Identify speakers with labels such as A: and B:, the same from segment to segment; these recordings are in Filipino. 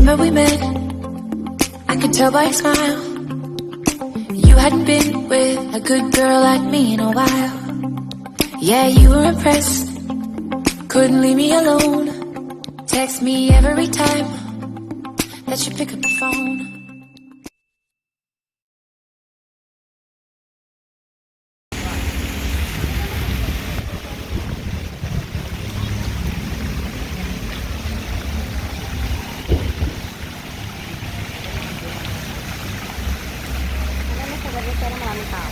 A: remember we met, I could tell by your smile. You hadn't been with a good girl like me in a while. Yeah, you were impressed, couldn't leave me alone. Text me every time that you pick up the phone.
B: Pero maraming tao.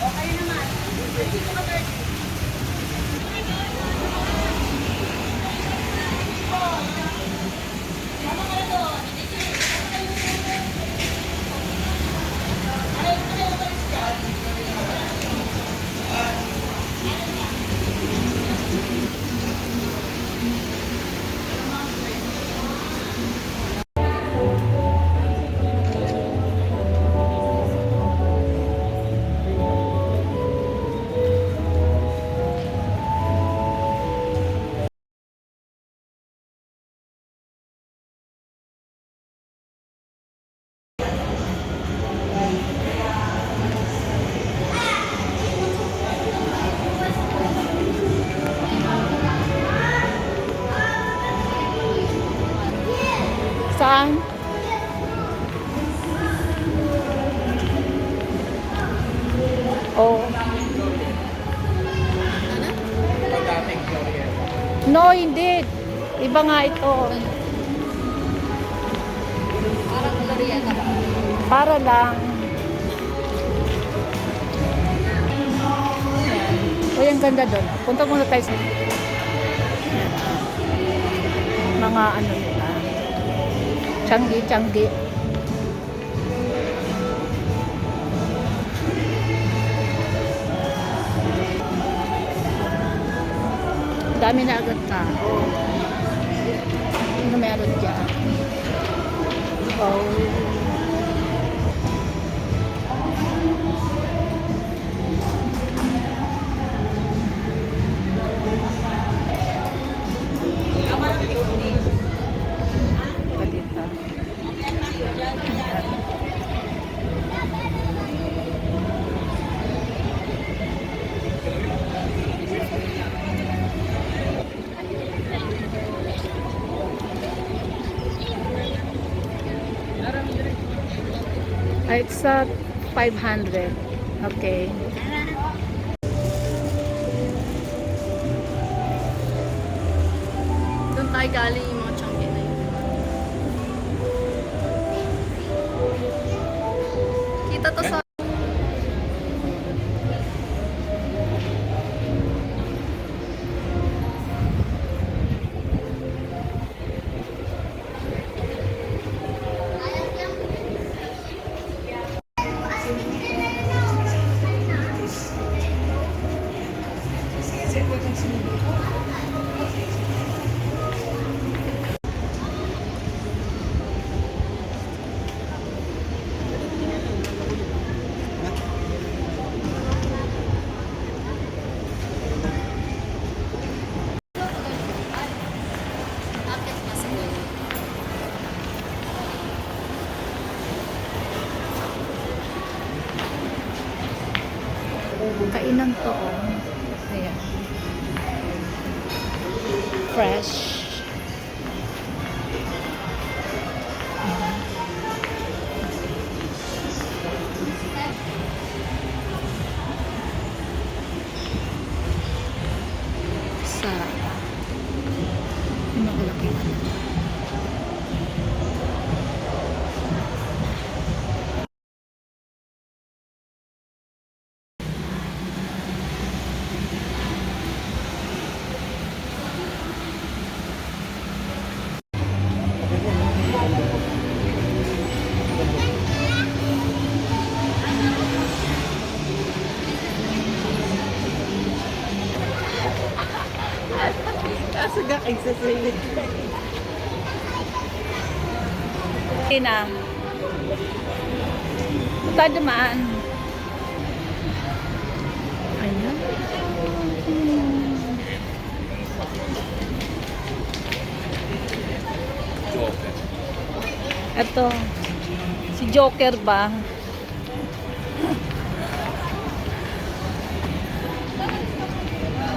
B: Okay naman. Saan? Oh. No, hindi. Iba nga ito. Parang Glorieta ba? Para lang. Uy, ang ganda doon. Punta muna tayo sa mga ano nila. Changi. Dami na agad tao. Ano meron dyan? Oh. It's 500. Okay. Doon tayo galing yung mga Changi na yun. Kita to sa kainan to. Ayan. Fresh. Sa malaki ano. Kasaga ay sa silid. Ina. tayo dumaan. Ayan. Ito. Si Joker ba?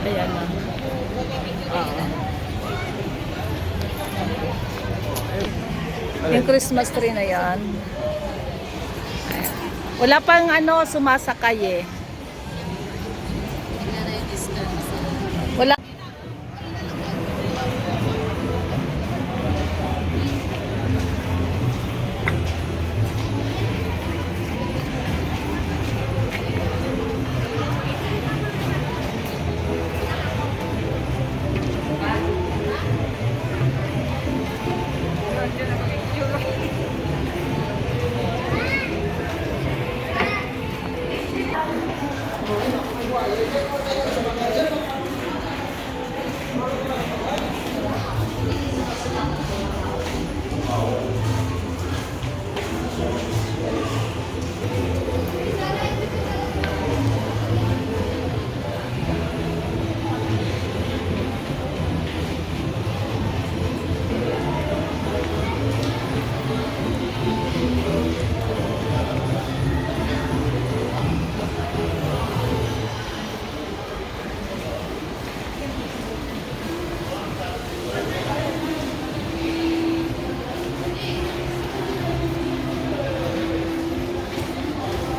B: Ayan na. Yung Christmas tree na yan. Ayan. Wala pang ano, sumasakay eh. Wala.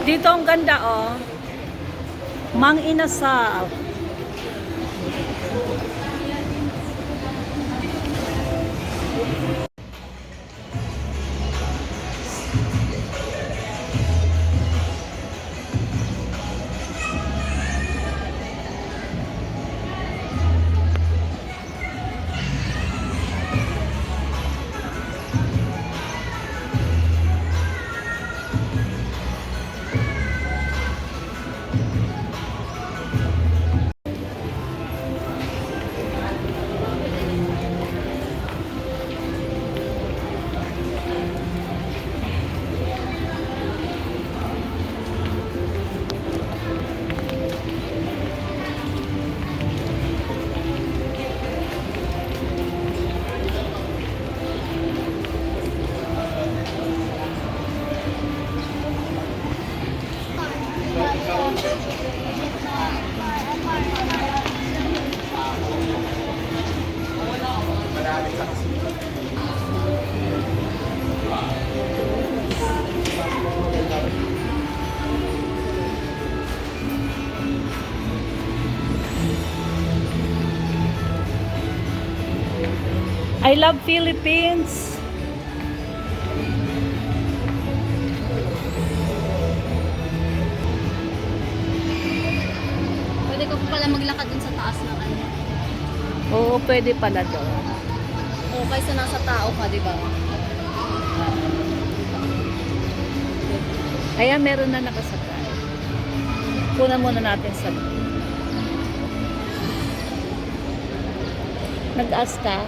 B: Dito ang ganda oh. Mang Inasal. I love Philippines.
C: Pwede ko pala maglakad dun sa taas ng ano.
B: Oo, pwede pala doon.
C: O kaysa nasa tao ka, di ba?
B: Ayan, meron na nakasakay. Kunan muna natin sa nag-ask ka?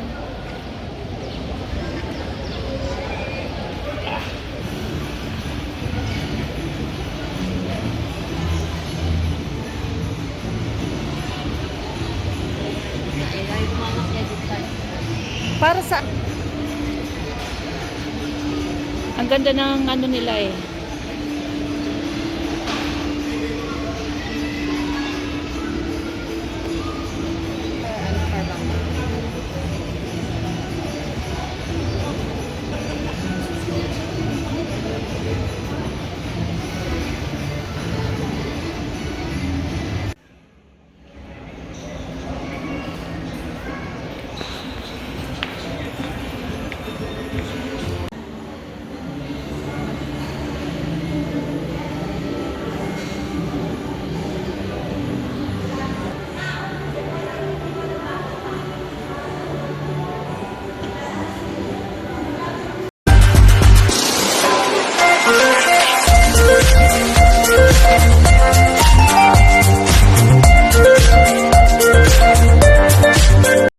C: Ay, bumamak-edit tayo.
B: Para sa ang ganda ng ano nila eh.